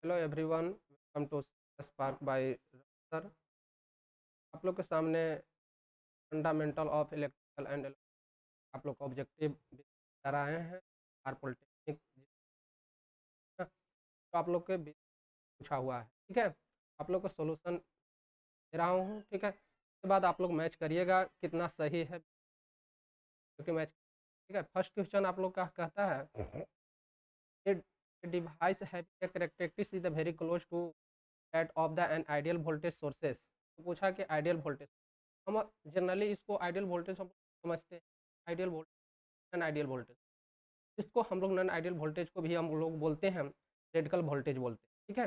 Hello everyone, welcome to Spark by sir. आप लोग के सामने फंडामेंटल ऑफ इलेक्ट्रिकल एंड आप लोग को ऑब्जेक्टिव कराए हैं आर पॉलिटेक्निक। तो आप लोग के पूछा हुआ है, ठीक है। आप लोग को सोल्यूशन दे रहा हूँ, ठीक है। उसके बाद आप लोग मैच करिएगा कितना सही है, क्योंकि मैच, ठीक है। फर्स्ट क्वेश्चन आप लोग का कहता है device have characteristics is the very close to that of the an ideal voltage sources. तो पूछा कि आइडियल वोल्टेज, हम जनरली इसको आइडियल वोल्टेज हम समझते हैं। Ideal voltage, non ideal voltage, इसको हम लोग नॉन आइडियल वोल्टेज को भी हम लोग बोलते हैं, रेडिकल वोल्टेज बोलते हैं, ठीक है।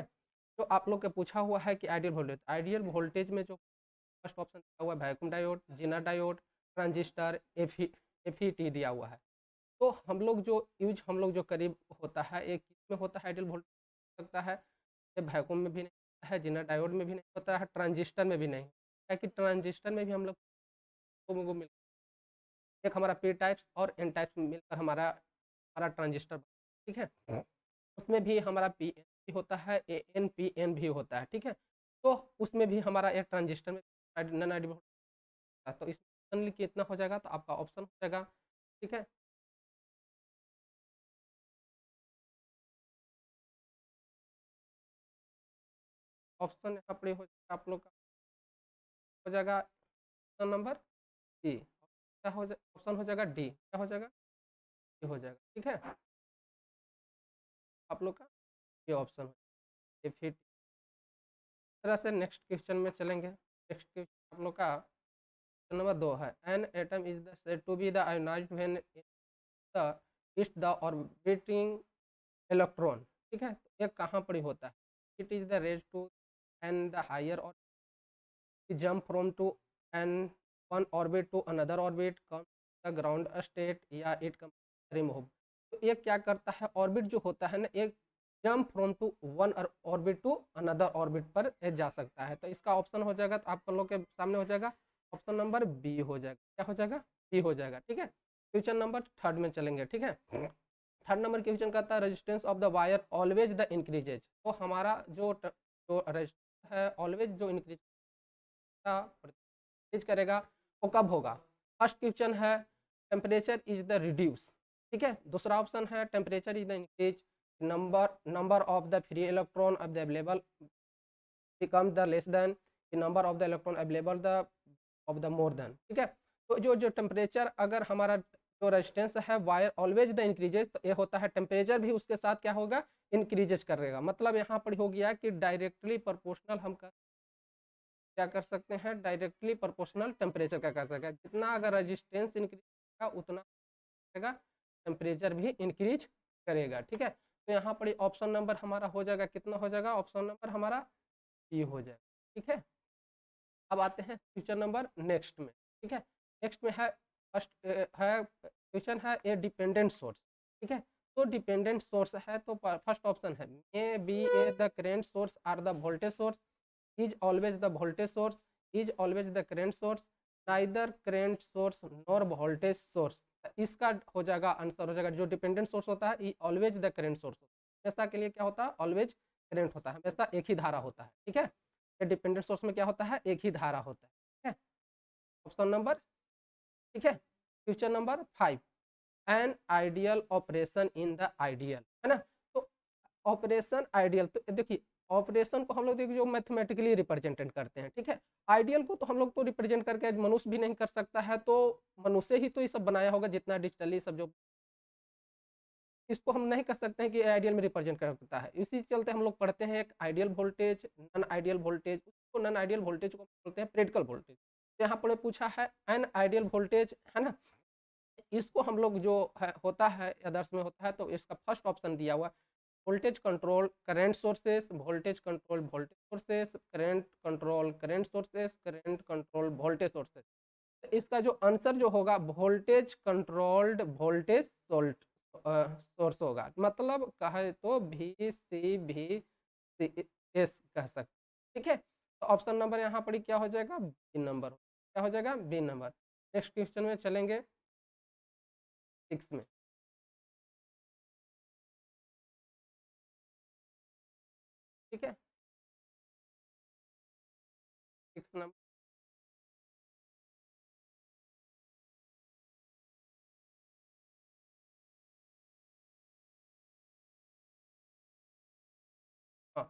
तो आप लोग के पूछा हुआ है कि आइडियल वोल्टेज में जो फर्स्ट ऑप्शन दिया हुआ है vacuum diode, Zener diode, transistor, F दिया हुआ है। तो हम लोग जो यूज हम लोग जो करीब होता है, एक में होता है आइडियल वोल्टेज सकता है, वैक्यूम में भी नहीं होता है, जीना डायोड में भी नहीं होता है, ट्रांजिस्टर में भी नहीं, क्या कि ट्रांजिस्टर में भी हम लोग को मिल, एक हमारा पी टाइप्स और एन टाइप्स मिलकर हमारा हमारा ट्रांजिस्टर, ठीक है। उसमें भी हमारा पी एन भी होता है, ए एन पी एन भी होता है, ठीक है। तो उसमें भी हमारा एक ट्रांजिस्टर में नॉन आइडियल होता है। तो इसमें कितना हो जाएगा, तो आपका ऑप्शन हो जाएगा, ठीक है। ऑप्शन यहाँ पर हो जाएगा आप लोग का, हो जाएगा ऑप्शन नंबर डी। क्या हो जाए, ऑप्शन हो जाएगा डी, क्या हो जाएगा, डी हो जाएगा, ठीक है। आप लोग का ये ऑप्शन ये फिर तरह से नेक्स्ट क्वेश्चन में चलेंगे। नेक्स्ट क्वेश्चन आप लोग का क्वेश्चन नंबर 2 है, an atom is the said to be the ionized when the its the orbiting electron, ठीक है। तो ये कहाँ पर होता है, it is the raise to an the higher और jump from to an one orbit to another orbit come the ground state या इट कम रिमूव। तो ये क्या करता है, ऑर्बिट जो होता है ना, एक jump from to one orbit to another orbit पर जा सकता है। तो इसका ऑप्शन हो जाएगा, तो आप लोग के सामने हो जाएगा ऑप्शन नंबर बी हो जाएगा, क्या हो जाएगा, बी हो जाएगा, ठीक है। क्वेश्चन नंबर थर्ड में चलेंगे, ठीक है। थर्ड नंबर क्वेश्चन कहता है resistance of the wire always the increases. तो हमारा जो रेजिस्टेंस है ऑलवेज जो इंक्रीज करेगा वो कब होगा। फर्स्ट क्वेश्चन है टेम्परेचर इज द रिड्यूस, ठीक है। दूसरा ऑप्शन है temperature is the increase, number of the free electron of the available become the less than number of the electron available the of the more than, ठीक है। तो जो जो temperature, अगर हमारा जो रेजिस्टेंस है वायर ऑलवेज द इंक्रीजेज, तो ये होता है टेम्परेचर भी उसके साथ क्या होगा, इंक्रीजेज करेगा। मतलब यहाँ पर हो गया कि डायरेक्टली प्रोपोर्शनल हम क्या कर सकते हैं, डायरेक्टली प्रोपोर्शनल टेम्परेचर का कर सकते हैं। जितना अगर रेजिस्टेंस इंक्रीज करेगा उतना करेगा टेम्परेचर भी इंक्रीज करेगा, ठीक है। तो यहाँ पर ऑप्शन नंबर हमारा हो जाएगा, कितना हो जाएगा, ऑप्शन नंबर हमारा ये हो जाएगा, ठीक है। अब आते हैं क्वेश्चन नंबर नेक्स्ट में, ठीक है। नेक्स्ट में है फर्स्ट है क्वेश्चन है ए डिपेंडेंट सोर्स, ठीक है। तो डिपेंडेंट सोर्स है, तो फर्स्ट ऑप्शन है A B A the current source or the voltage source, is always the voltage source, is always the current source, neither current source nor voltage source। इसका हो जाएगा answer, हो जाएगा जो dependent source होता है always the current source, हमेशा के लिए क्या होता है, ऑलवेज करेंट होता है, हमेशा एक ही धारा होता है, ठीक है। ये डिपेंडेंट सोर्स में क्या होता है, एक ही धारा होता है, ठीक है। ऑप्शन नंबर, ठीक है। Question number 5, an ideal operation in the ideal, है ना। तो ऑपरेशन आइडियल, तो देखिए ऑपरेशन को हम लोग देखिए जो मैथमेटिकली रिप्रेजेंटेड करते हैं, ठीक है। आइडियल को तो हम लोग तो रिप्रेजेंट करके मनुष्य भी नहीं कर सकता है, तो मनुष्य ही तो ये सब बनाया होगा, जितना डिजिटली सब जो, इसको हम नहीं कर सकते हैं कि आइडियल में रिप्रेजेंट करता है। इसी चलते हम लोग पढ़ते हैं एक ideal voltage, non ideal voltage, उसको नॉन आइडियल वोल्टेज को बोलते हैं प्रेडिकल वोल्टेज। तो यहाँ पर पूछा है एन आइडियल वोल्टेज, है ना। इसको हम लोग जो है होता है आदर्श में होता है, तो इसका फर्स्ट ऑप्शन दिया हुआ voltage control current sources, voltage control voltage sources, current control current sources, current control voltage sources. इसका जो आंसर जो होगा वोल्टेज कंट्रोल्ड वोल्टेज सोर्स होगा। मतलब कहे तो VCVS कह सकते, ठीक है। तो ऑप्शन नंबर यहाँ पर क्या हो जाएगा, बी नंबर, क्या हो जाएगा, बी नंबर। नेक्स्ट क्वेश्चन में चलेंगे 6 में। ठीक है। 6 नंबर, हाँ,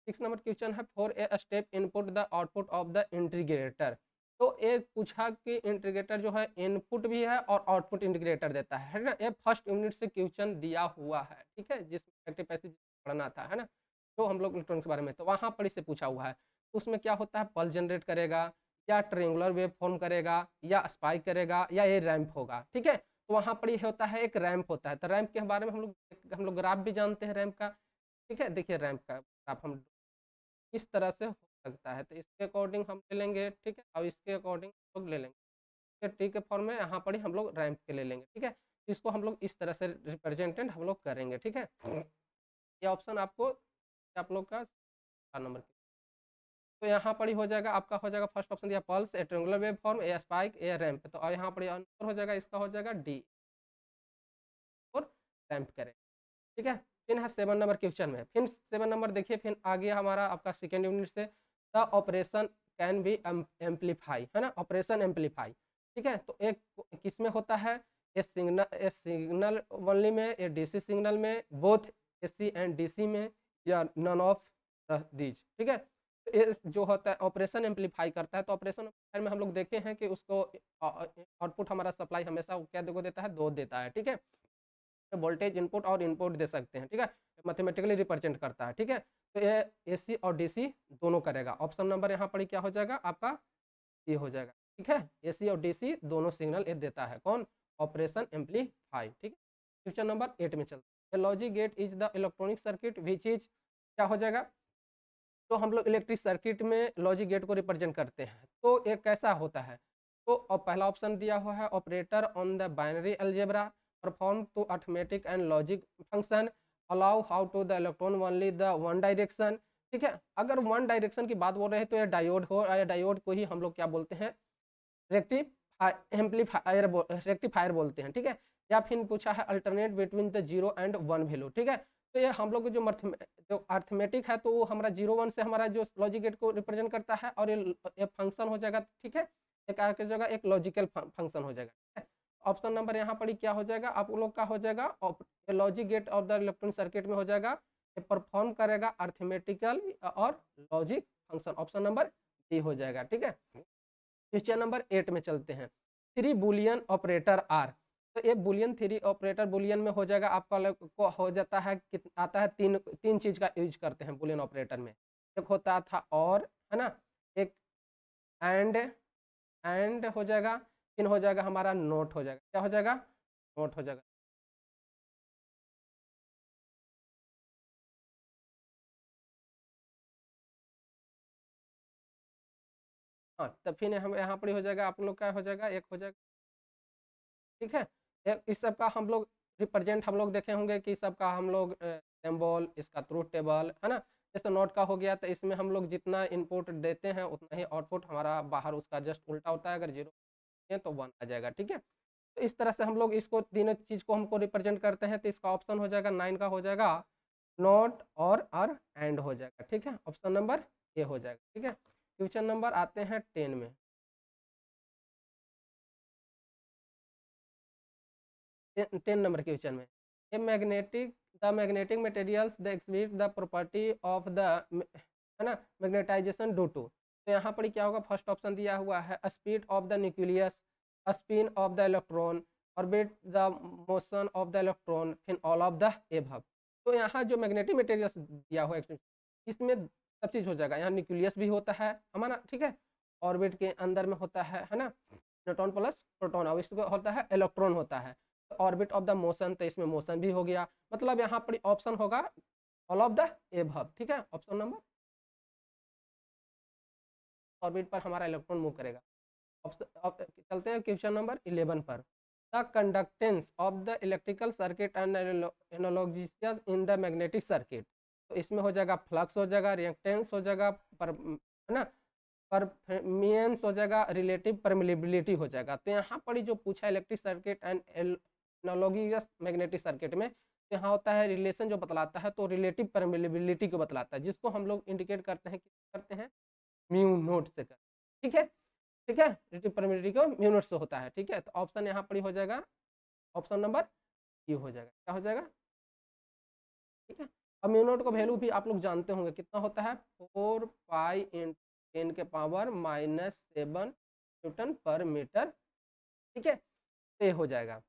6 नंबर क्वेश्चन है, for a step input the output of the integrator. तो एक पूछा कि इंटीग्रेटर जो है इनपुट भी है और आउटपुट इंटीग्रेटर देता है ना। ये फर्स्ट यूनिट से क्वेश्चन दिया हुआ है, ठीक है, जिसमें एक्टिव पैसिव पढ़ना था, है ना। तो हम लोग इलेक्ट्रॉनिक्स के बारे में, तो वहाँ पर इससे पूछा हुआ है। तो उसमें क्या होता है, पल्स जनरेट करेगा या ट्रेंगुलर वेव फॉर्म करेगा या स्पाइक करेगा या ये रैंप होगा, ठीक है। तो वहाँ पर ये होता है, एक रैंप होता है। तो रैंप के बारे में हम लोग ग्राफ भी जानते हैं रैंप का, ठीक है। देखिए रैंप का ग्राफ हम इस तरह से हो सकता है, तो इसके अकॉर्डिंग हम ले लेंगे, ठीक है, और इसके अकॉर्डिंग हम लोग ले लेंगे। टी के फॉर्म में यहाँ पर ही हम लोग रैंप के ले लेंगे, ठीक है। इसको हम लोग इस तरह से रिप्रेजेंटेड हम लोग करेंगे, ठीक है। ये ऑप्शन आपको आप लोग का 4 नंबर की, तो यहाँ पर ही हो जाएगा आपका, हो जाएगा फर्स्ट ऑप्शन दिया pulse, A triangular wave form, A spike, A ramp. तो यहाँ पर आंसर हो जाएगा, इसका हो जाएगा डी और रैंप करें, ठीक है। फिर है 7 नंबर क्वेश्चन में, फिर 7 नंबर देखिए, फिर आगे हमारा आपका सेकेंड यूनिट से the operation can be amplify, है ना, ऑपरेशन एम्पलीफाई, ठीक है। तो एक किस में होता है, ए सिग्नल ओनली में, ए डीसी सिग्नल में, बोथ एसी एंड डीसी में, या नन ऑफ दीज, ठीक है। तो ये जो होता है ऑपरेशन एम्पलीफाई करता है। तो ऑपरेशन एम्पलीफाई में हम लोग देखे हैं कि उसको आउटपुट हमारा सप्लाई हमेशा क्या देता है, 2 देता है, ठीक है। वोल्टेज इनपुट और इनपुट दे सकते हैं, ठीक है, मैथमेटिकली रिप्रेजेंट करता है, ठीक है। तो ये एसी और डीसी दोनों करेगा। ऑप्शन नंबर यहाँ पर क्या हो जाएगा आपका, ये हो जाएगा, ठीक है। एसी और डीसी दोनों सिग्नल ये देता है, कौन, ऑपरेशन एम्पलीफाई, ठीक है। क्वेश्चन नंबर 8 में चलते हैं, logic gate is the electronic circuit which is, क्या हो जाएगा। तो हम लोग इलेक्ट्रिक सर्किट में लॉजिक गेट को रिप्रेजेंट करते हैं। तो ये कैसा होता है, तो पहला ऑप्शन दिया हुआ है, operator on the binary algebra perform to arithmetic and logic function allow how to the electron only the one direction, ठीक है। अगर वन डायरेक्शन की बात बोल रहे हैं तो ये डायोड हो, या डायोड को ही हम लोग क्या बोलते हैं, रेक्टिफायर बोलते हैं, ठीक है। या फिर पूछा है alternate between the 0 and 1 value, ठीक है। तो ये हम लोग जो अर्थमेटिक है, तो वो हमारा 0 1 से हमारा जो लॉजिक गेट को रिप्रेजेंट करता है, और ये फंक्शन हो जाएगा, ठीक है। एक आगे जगह एक लॉजिकल फंक्शन हो जाएगा, ठीक है। ऑप्शन नंबर यहाँ पर क्या हो जाएगा आप लोग का, हो जाएगा लॉजिक गेट और द इलेक्ट्रॉनिक सर्किट में हो जाएगा, परफॉर्म करेगा अर्थमेटिकल और logic function. Option number D हो जाएगा, ठीक है। क्वेश्चन नंबर 8 में चलते हैं, 3 बुलियन ऑपरेटर आर। तो ये बुलियन 3 ऑपरेटर बुलियन में हो जाएगा आपका को हो जाता है, आता है तीन चीज का यूज करते हैं बुलियन ऑपरेटर में। एक होता था और, है ना, एक एंड हो जाएगा, फिर हो जाएगा हमारा नोट हो जाएगा, क्या हो जाएगा, नोट हो जाएगा। हाँ, तो फिर हम यहाँ पर हो जाएगा आप लोग का हो जाएगा, एक हो जाएगा, ठीक है। इस सब का हम लोग रिप्रेजेंट हम लोग देखे होंगे कि सबका हम लोग सिंबल, इसका ट्रूथ टेबल, है ना। जैसे नोट का हो गया, तो इसमें हम लोग जितना इनपुट देते हैं उतना ही आउटपुट हमारा बाहर उसका जस्ट उल्टा होता है। अगर 0 है तो 1 आ जाएगा, ठीक है। तो इस तरह से हम लोग इसको तीनों चीज़ को हमको रिप्रेजेंट करते हैं। तो इसका ऑप्शन हो जाएगा 9 का हो जाएगा नॉट और एंड हो जाएगा, ठीक है। ऑप्शन नंबर ए हो जाएगा, ठीक है। क्वेश्चन नंबर आते हैं 10 में, 10 नंबर क्वेश्चन में, a magnetic the magnetic materials the exhibit the property of the, है ना, मैग्नेटाइजेशन ड्यू टू। तो यहाँ पर क्या होगा, फर्स्ट ऑप्शन दिया हुआ है speed of the nucleus, spin off the electron, orbit the motion of the electron, फिर ऑल ऑफ द एबव। तो यहाँ जो मैग्नेटिक मटेरियल्स दिया हुआ है इसमें सब चीज़ हो जाएगा। यहाँ न्यूक्लियस भी होता है हमारा, ठीक है, ऑर्बिट के अंदर में होता है ना, न्यूट्रॉन प्लस प्रोटॉन, और इसको होता है इलेक्ट्रॉन होता है। ऑर्बिट ऑफ द मोशन, तो इसमें मोशन भी हो गया, मतलब यहाँ पर ऑप्शन होगा ऑल ऑफ द एबव, ठीक है। ऑप्शन नंबर, ऑर्बिट पर हमारा इलेक्ट्रॉन मूव करेगा। चलते हैं क्वेश्चन नंबर 11 पर, the conductance of the electrical circuit and analogous in the magnetic circuit. तो इसमें हो जाएगा फ्लक्स हो जाएगा, रिएक्टेंस हो जाएगा, पर, है ना, परमियंस हो जाएगा, रिलेटिव परमिलिबिलिटी हो जाएगा। तो यहाँ पर जो पूछा electric circuit and analogous magnetic circuit में, यहाँ होता है रिलेशन जो बतलाता है तो रिलेटिव परमेबिलिटी को बतलाता है, जिसको हम लोग इंडिकेट करते हैं करते हैं म्यू नोट से कर, ठीक है। ठीक है, रिलेटिव परमेबिलिटी को म्यू नोट से होता है, ठीक है। तो ऑप्शन यहाँ पर ही हो जाएगा, ऑप्शन नंबर ये हो जाएगा, क्या हो जाएगा, ठीक है। अब म्यू नोट का वैल्यू भी आप लोग जानते होंगे कितना होता है, 4 पाई इन 10 के पावर -7 न्यूटन पर मीटर, ठीक है। तो ये हो जाएगा।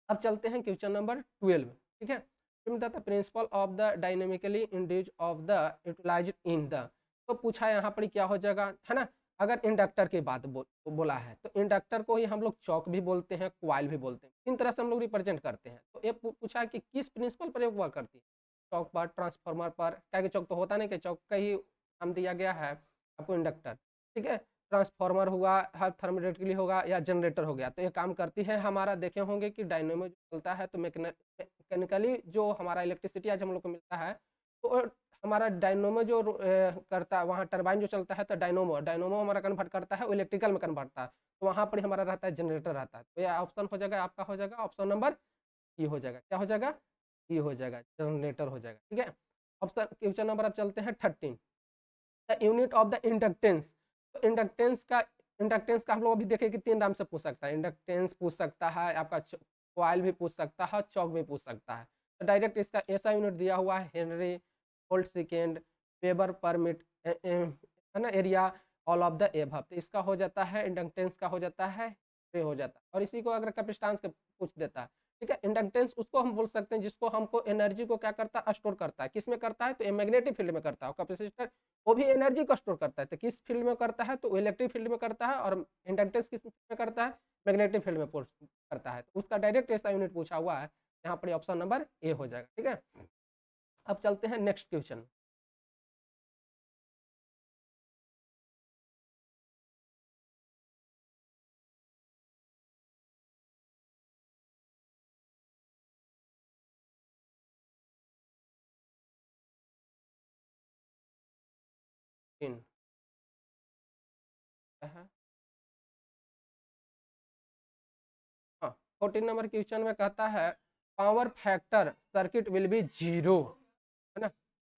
अब चलते हैं क्वेश्चन नंबर 12, ठीक है। The principle of the dynamically induce of the utilize in the, तो पूछा यहाँ पर क्या हो जाएगा, है ना। अगर इंडक्टर की बात बोला है तो इंडक्टर को ही हम लोग चौक भी बोलते हैं, क्वाइल भी बोलते हैं, तीन तरह से हम लोग रिप्रेजेंट करते हैं। तो ये पूछा है कि किस प्रिंसिपल पर हुआ करती है, चौक पर, ट्रांसफार्मर पर, क्या कि चौक तो होता नहीं कि चौक का ही नाम दिया गया है आपको इंडक्टर, ठीक है। ट्रांसफार्मर हुआ, हर थर्मोइलेक्ट्रिकली होगा या जनरेटर हो गया। तो ये काम करती है हमारा, देखे होंगे कि डायनेमो जो चलता है तो मैकेनिकली जो हमारा इलेक्ट्रिसिटी आज हम लोग को मिलता है, तो हमारा डायनोमो जो करता है, वहाँ टरबाइन जो चलता है तो डायनोमो डायनोमो हमारा कन्वर्ट करता है, वो इलेक्ट्रिकल में कन्वर्ट करता है, तो वहाँ पर हमारा रहता है जनरेटर रहता है। तो ये ऑप्शन हो जाएगा आपका, हो जाएगा ऑप्शन नंबर ई हो जाएगा, क्या हो जाएगा, ई हो जाएगा, जनरेटर हो जाएगा, ठीक है। ऑप्शन क्वेश्चन नंबर अब चलते हैं 13, the unit of the inductance. तो इंडक्टेंस का हम लोग अभी देखें कि तीन नाम से पूछ सकता है, इंडक्टेंस पूछ सकता है, आपका कॉइल भी पूछ सकता है, चौक भी पूछ सकता है। तो डायरेक्ट इसका ऐसा यूनिट दिया हुआ है henry, volt second, weber per metre, है ना, area, all of the above. तो इसका हो जाता है इंडक्टेंस का हो जाता है हो जाता है। और इसी को अगर कैपेसिटेंस का पूछ देता है, ठीक है। इंडक्टेंस उसको हम बोल सकते हैं जिसको हमको एनर्जी को क्या करता है, स्टोर करता है, किस में करता है, तो मैग्नेटिक फील्ड में करता है। कैपेसिटर वो भी एनर्जी को स्टोर करता है, तो किस फील्ड में करता है, तो इलेक्ट्रिक फील्ड में करता है। और इंडक्टेंस किस में करता है, मैग्नेटिक फील्ड में करता है। तो उसका डायरेक्ट ऐसा यूनिट पूछा हुआ है, यहाँ पर ऑप्शन नंबर ए हो जाएगा, ठीक है। अब चलते हैं नेक्स्ट क्वेश्चन। हाँ, 14 नंबर क्वेश्चन में कहता है power factor circuit will be zero, है ना।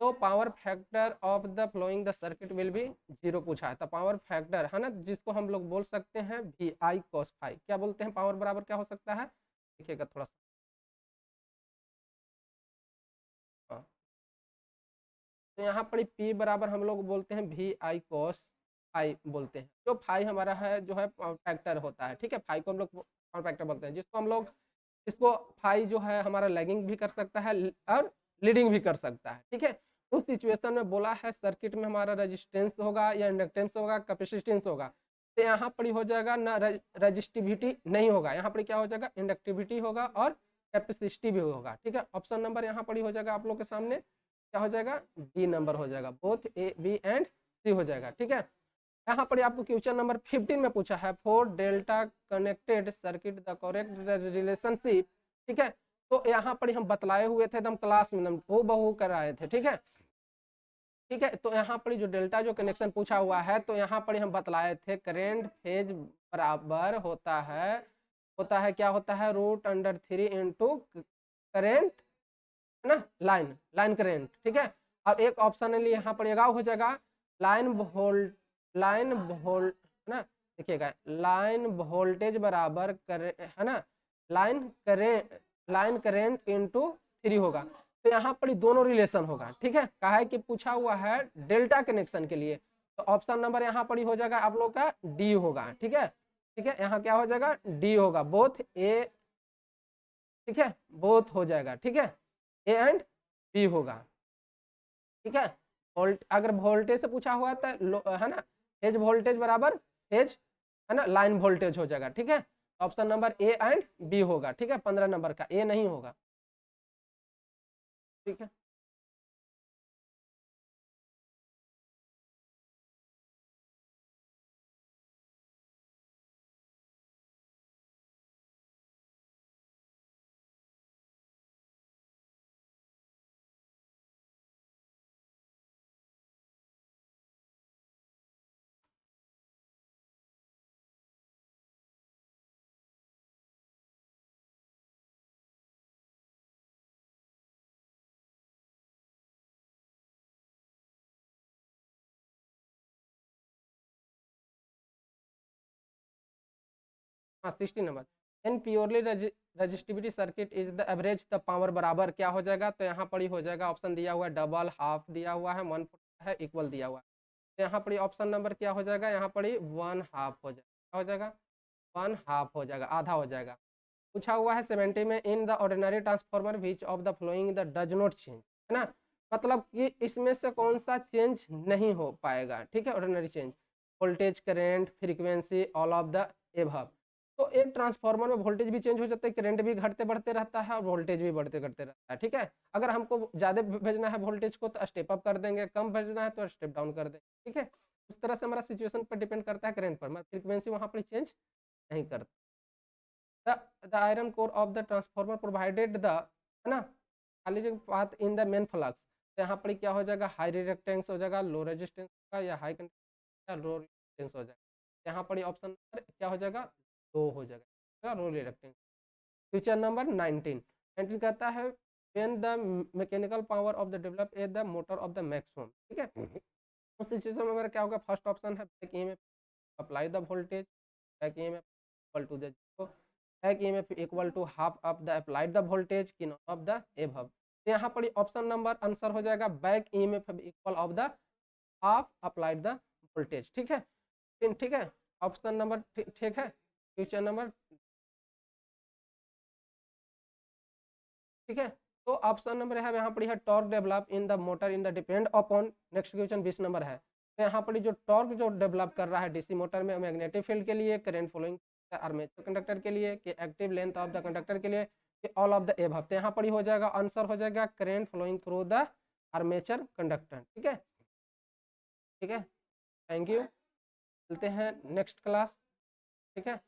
तो power factor of the flowing the circuit will be zero पूछा है। तो पावर फैक्टर, है ना, जिसको हम लोग बोल सकते हैं वी आई कॉस फाई, क्या बोलते हैं, पावर बराबर क्या हो सकता है, देखिएगा थोड़ा सा। हाँ, तो यहाँ पर पी बराबर हम लोग बोलते हैं वी आई कॉस फाई बोलते हैं। जो फाई हमारा है जो है पावर फैक्टर होता है, ठीक है। फाई को हम लोग पावर फैक्टर बोलते हैं, जिसको हम लोग, इसको फाई जो है हमारा लैगिंग भी कर सकता है और लीडिंग भी कर सकता है, ठीक है। उस सिचुएशन में बोला है सर्किट में हमारा रेजिस्टेंस होगा या इंडक्टेंस होगा, कैपेसिटेंस होगा। तो यहाँ पर हो जाएगा ना, रजिस्टिविटी नहीं होगा, यहाँ पर क्या हो जाएगा, इंडक्टिविटी होगा और कैपेसिटी भी होगा, ठीक है। ऑप्शन नंबर यहाँ पर हो जाएगा आप लोग के सामने, क्या हो जाएगा, डी नंबर हो जाएगा, बोथ ए बी एंड सी हो जाएगा, ठीक है। यहाँ पर आपको क्वेश्चन नंबर 15 में पूछा है for delta connected circuit the correct relationship, ठीक है। तो यहाँ पर हम बतलाए हुए थे एकदम क्लास में, वो बहु कराए थे, ठीक है। ठीक है, तो यहाँ पर जो डेल्टा जो कनेक्शन पूछा हुआ है, तो यहाँ पर हम बतलाए थे करेंट फेज बराबर होता है क्या होता है, √3 करेंट, है ना, लाइन लाइन करेंट, ठीक है। और एक ऑप्शनली यहाँ पर एक हो जाएगा लाइन वोल्ट, है ना, देखिएगा लाइन वोल्टेज बराबर करे, है ना, लाइन करेंट इंटू 3 होगा। तो यहाँ पर दोनों रिलेशन होगा, ठीक है। कहा है कि पूछा हुआ है डेल्टा कनेक्शन के लिए, तो ऑप्शन नंबर यहाँ पर हो जाएगा आप लोग का डी होगा, ठीक है। ठीक है, यहाँ क्या हो जाएगा, डी होगा, बोथ ए, ठीक है, बोथ हो जाएगा, ठीक है, ए एंड बी होगा, ठीक है। वोल्ट अगर वोल्टेज से पूछा हुआ तो है ना, फेज वोल्टेज बराबर फेज, है ना, लाइन वोल्टेज हो जाएगा, ठीक है। Option number A and B होगा, ठीक है। 15 नंबर का ए नहीं होगा, ठीक है। हाँ 60 number. In purely resistivity circuit is the average the power बराबर क्या हो जाएगा, तो यहाँ पर ही हो जाएगा, ऑप्शन दिया हुआ है डबल, हाफ दिया हुआ है, 1 है, इक्वल दिया हुआ है। तो यहाँ पर ऑप्शन नंबर क्या हो जाएगा, यहाँ पर 1/2 हो जाएगा, क्या हो जाएगा 1/2 हो जाएगा, आधा हो जाएगा। पूछा हुआ है 70 में, in the ordinary transformer which of the flowing the does not change, है ना, मतलब कि इसमें से कौन सा चेंज नहीं हो पाएगा, ठीक है, ordinary change, voltage, current, frequency, all of the above. तो एक ट्रांसफार्मर में वोल्टेज भी चेंज हो जाता है, करंट भी घटते बढ़ते रहता है और वोल्टेज भी बढ़ते घटते रहता है, ठीक है। अगर हमको ज़्यादा भेजना है वोल्टेज को तो स्टेप अप कर देंगे, कम भेजना है तो स्टेप डाउन कर देंगे, ठीक है। उस तरह से हमारा सिचुएशन पर डिपेंड करता है करंट पर, मगर फ्रीक्वेंसी वहाँ पर चेंज नहीं करता। the iron core of the transformer provided the, है ना, challenging path in the main flux। तो यहाँ पर क्या हो जाएगा, हाई रिएक्टेंस हो जाएगा, लो रेजिस्टेंस होगा, या हाई कंडक्टेंस या लो रिएक्टेंस हो जाएगा। यहाँ पर ऑप्शन नंबर क्या हो जाएगा, लो हो जाएगा, लो रिएक्टेंस। क्वेश्चन नंबर 19 कहता है when the mechanical power of the develop is the motor of the maximum, ठीक है। उस सिचुएशन में हमारा क्या होगा, फर्स्ट ऑप्शन है back EMF apply the voltage, back EMF equal to the zero, back EMF equal to half of the applied the voltage की not of the above. तो यहाँ पर ऑप्शन नंबर आंसर हो जाएगा back EMF equal of the half applied the voltage, ठीक है, ठीक है, ऑप्शन नंबर ठीक है। क्वेश्चन नंबर, ठीक है, तो ऑप्शन नंबर है यहाँ पर है torque develop in the motor in the depend upon, next question 20 number है। तो यहाँ पर जो टॉर्क जो डेवलप कर रहा है डीसी मोटर में, मैग्नेटिक फील्ड के लिए, करंट फ्लोइंग आर्मेचर कंडक्टर के लिए, कि active length of the conductor के लिए, कि ऑल ऑफ द एबव। तो यहाँ पर ही हो जाएगा, आंसर हो जाएगा current flowing through the armature conductor, ठीक है, ठीक है। थैंक यू, मिलते हैं नेक्स्ट क्लास, ठीक है।